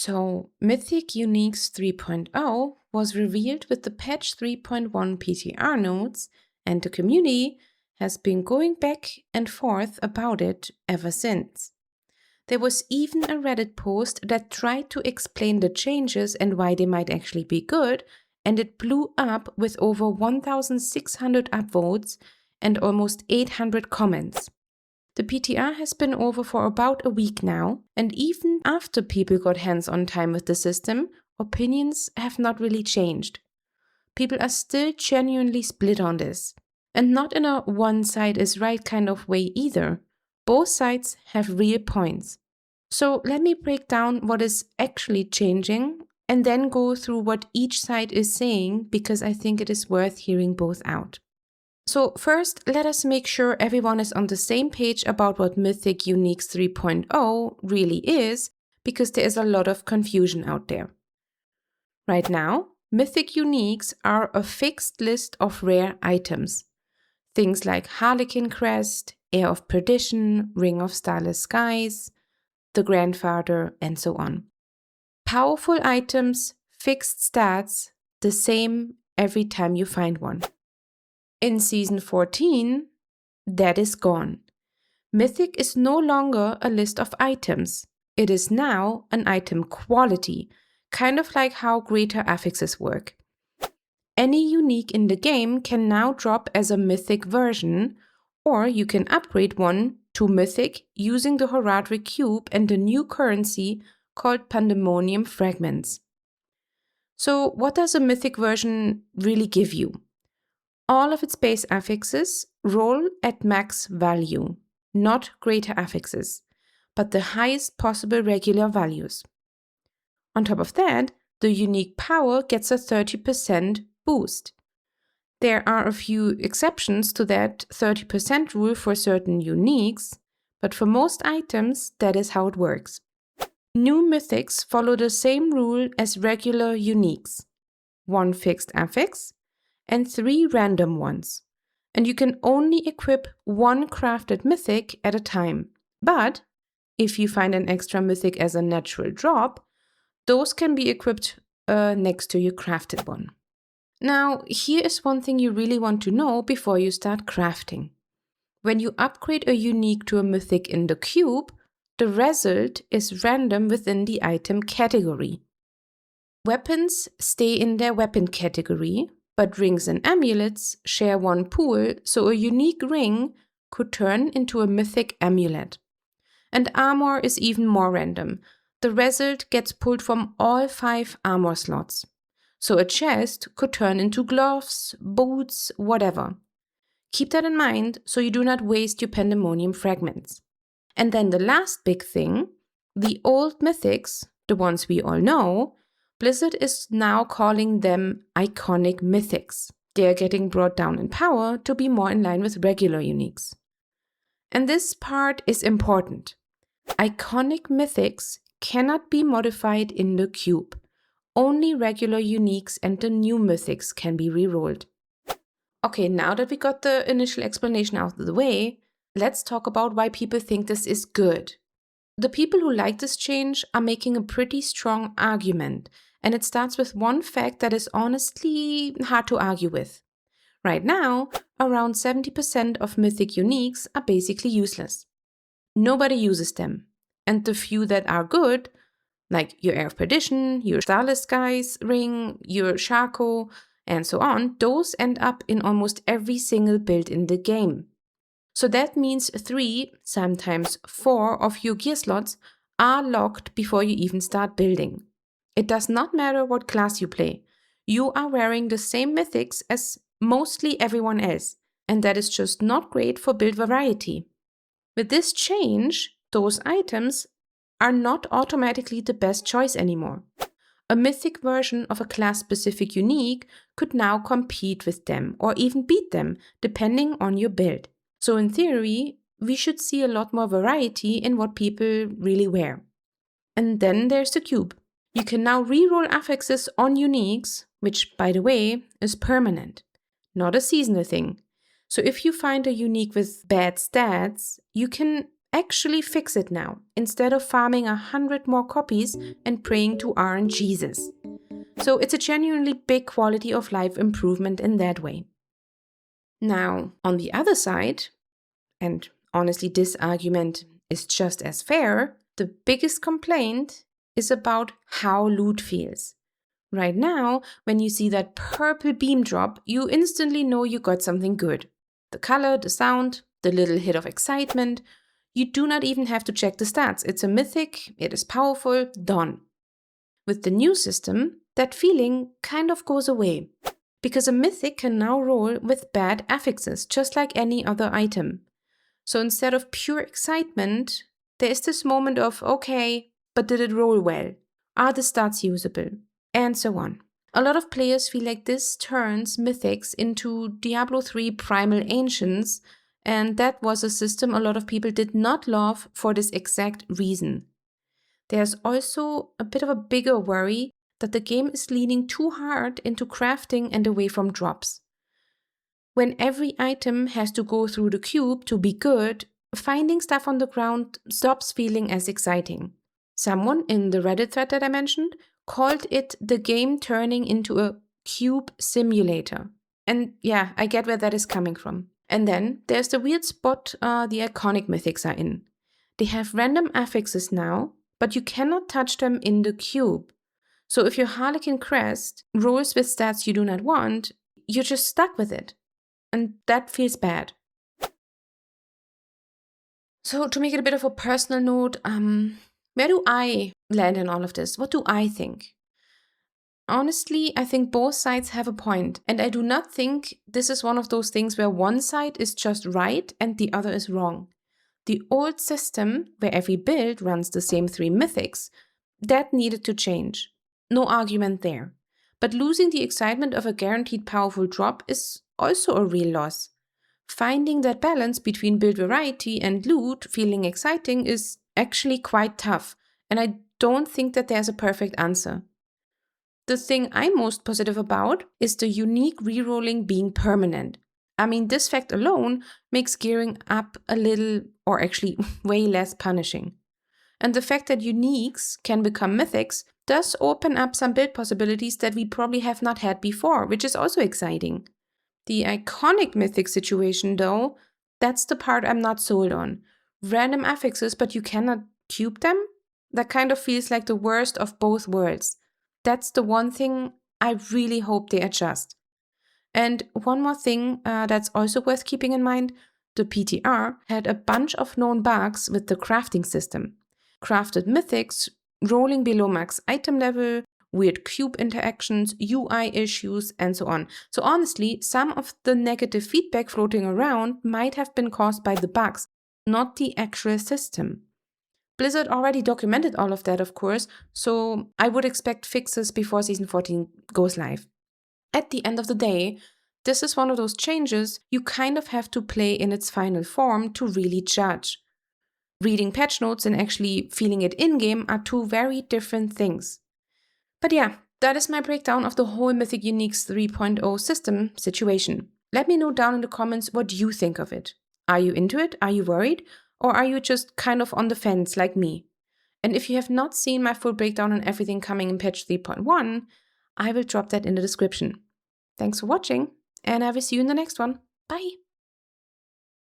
So, Mythic Uniques 3.0 was revealed with the patch 3.1 PTR notes, and the community has been going back and forth about it ever since. There was even a Reddit post that tried to explain the changes and why they might actually be good, and it blew up with over 1,600 upvotes and almost 800 comments. The PTR has been over for about a week now, and even after people got hands-on time with the system, opinions have not really changed. People are still genuinely split on this. And not in a one side is right kind of way either. Both sides have real points. So let me break down what is actually changing and then go through what each side is saying, because I think it is worth hearing both out. So first, let us make sure everyone is on the same page about what Mythic Uniques 3.0 really is, because there is a lot of confusion out there. Right now, Mythic Uniques are a fixed list of rare items. Things like Harlequin Crest, Heir of Perdition, Ring of Starless Skies, the Grandfather, and so on. Powerful items, fixed stats, the same every time you find one. In Season 14, that is gone. Mythic is no longer a list of items. It is now an item quality, kind of like how greater affixes work. Any unique in the game can now drop as a Mythic version, or you can upgrade one to Mythic using the Horadric Cube and the new currency called Pandemonium Fragments. So what does a Mythic version really give you? All of its base affixes roll at max value, not greater affixes, but the highest possible regular values. On top of that, the unique power gets a 30% boost. There are a few exceptions to that 30% rule for certain uniques, but for most items, that is how it works. New mythics follow the same rule as regular uniques: 1 fixed affix and 3 random ones. And you can only equip 1 crafted mythic at a time. But if you find an extra mythic as a natural drop, those can be equipped next to your crafted one. Now, here is one thing you really want to know before you start crafting. When you upgrade a unique to a mythic in the cube, the result is random within the item category. Weapons stay in their weapon category, but rings and amulets share one pool, so a unique ring could turn into a mythic amulet. And armor is even more random. The result gets pulled from all 5 armor slots. So a chest could turn into gloves, boots, whatever. Keep that in mind so you do not waste your Pandemonium fragments. And then the last big thing, the old mythics, the ones we all know, Blizzard is now calling them iconic mythics. They are getting brought down in power to be more in line with regular uniques. And this part is important. Iconic mythics cannot be modified in the cube. Only regular uniques and the new mythics can be rerolled. Okay, now that we got the initial explanation out of the way, let's talk about why people think this is good. The people who like this change are making a pretty strong argument, and it starts with one fact that is honestly hard to argue with. Right now, around 70% of Mythic Uniques are basically useless. Nobody uses them, and the few that are good, like your Heir of Perdition, your Starless Skies ring, your Shaco, and so on, those end up in almost every single build in the game. So that means 3, sometimes 4 of your gear slots are locked before you even start building. It does not matter what class you play. You are wearing the same mythics as mostly everyone else, and that is just not great for build variety. With this change, those items are not automatically the best choice anymore. A mythic version of a class-specific unique could now compete with them or even beat them, depending on your build. So in theory, we should see a lot more variety in what people really wear. And then there's the cube. You can now reroll affixes on uniques, which, by the way, is permanent, not a seasonal thing. So if you find a unique with bad stats, you can actually fix it now, instead of farming 100 more copies and praying to RNGesus. So it's a genuinely big quality of life improvement in that way. Now, on the other side, and honestly this argument is just as fair, the biggest complaint is about how loot feels. Right now, when you see that purple beam drop, you instantly know you got something good. The color, the sound, the little hit of excitement. You do not even have to check the stats. It's a mythic, it is powerful, done. With the new system, that feeling kind of goes away, because a mythic can now roll with bad affixes, just like any other item. So instead of pure excitement, there is this moment of, okay, but did it roll well? Are the stats usable? And so on. A lot of players feel like this turns Mythics into Diablo 3 Primal Ancients, and that was a system a lot of people did not love for this exact reason. There's also a bit of a bigger worry that the game is leaning too hard into crafting and away from drops. When every item has to go through the cube to be good, finding stuff on the ground stops feeling as exciting. Someone in the Reddit thread that I mentioned called it the game turning into a cube simulator. And yeah, I get where that is coming from. And then there's the weird spot the iconic mythics are in. They have random affixes now, but you cannot touch them in the cube. So if your Harlequin crest rolls with stats you do not want, you're just stuck with it. And that feels bad. So to make it a bit of a personal note, where do I land in all of this? What do I think? Honestly, I think both sides have a point, and I do not think this is one of those things where one side is just right and the other is wrong. The old system, where every build runs the same 3 mythics, that needed to change. No argument there. But losing the excitement of a guaranteed powerful drop is also a real loss. Finding that balance between build variety and loot feeling exciting is actually quite tough, and I don't think that there's a perfect answer. The thing I'm most positive about is the unique rerolling being permanent. I mean, this fact alone makes gearing up a little, or actually way less punishing. And the fact that uniques can become mythics does open up some build possibilities that we probably have not had before, which is also exciting. The iconic mythic situation, though, that's the part I'm not sold on. Random affixes, but you cannot cube them? That kind of feels like the worst of both worlds. That's the one thing I really hope they adjust. And one more thing that's also worth keeping in mind, the PTR had a bunch of known bugs with the crafting system. Crafted mythics, rolling below max item level, weird cube interactions, UI issues, and so on. So honestly, some of the negative feedback floating around might have been caused by the bugs, not the actual system. Blizzard already documented all of that, of course, so I would expect fixes before Season 14 goes live. At the end of the day, this is one of those changes you kind of have to play in its final form to really judge. Reading patch notes and actually feeling it in-game are two very different things. But yeah, that is my breakdown of the whole Mythic Uniques 3.0 system situation. Let me know down in the comments what you think of it. Are you into it? Are you worried? Or are you just kind of on the fence like me? And if you have not seen my full breakdown on everything coming in patch 3.1, I will drop that in the description. Thanks for watching, and I will see you in the next one. Bye!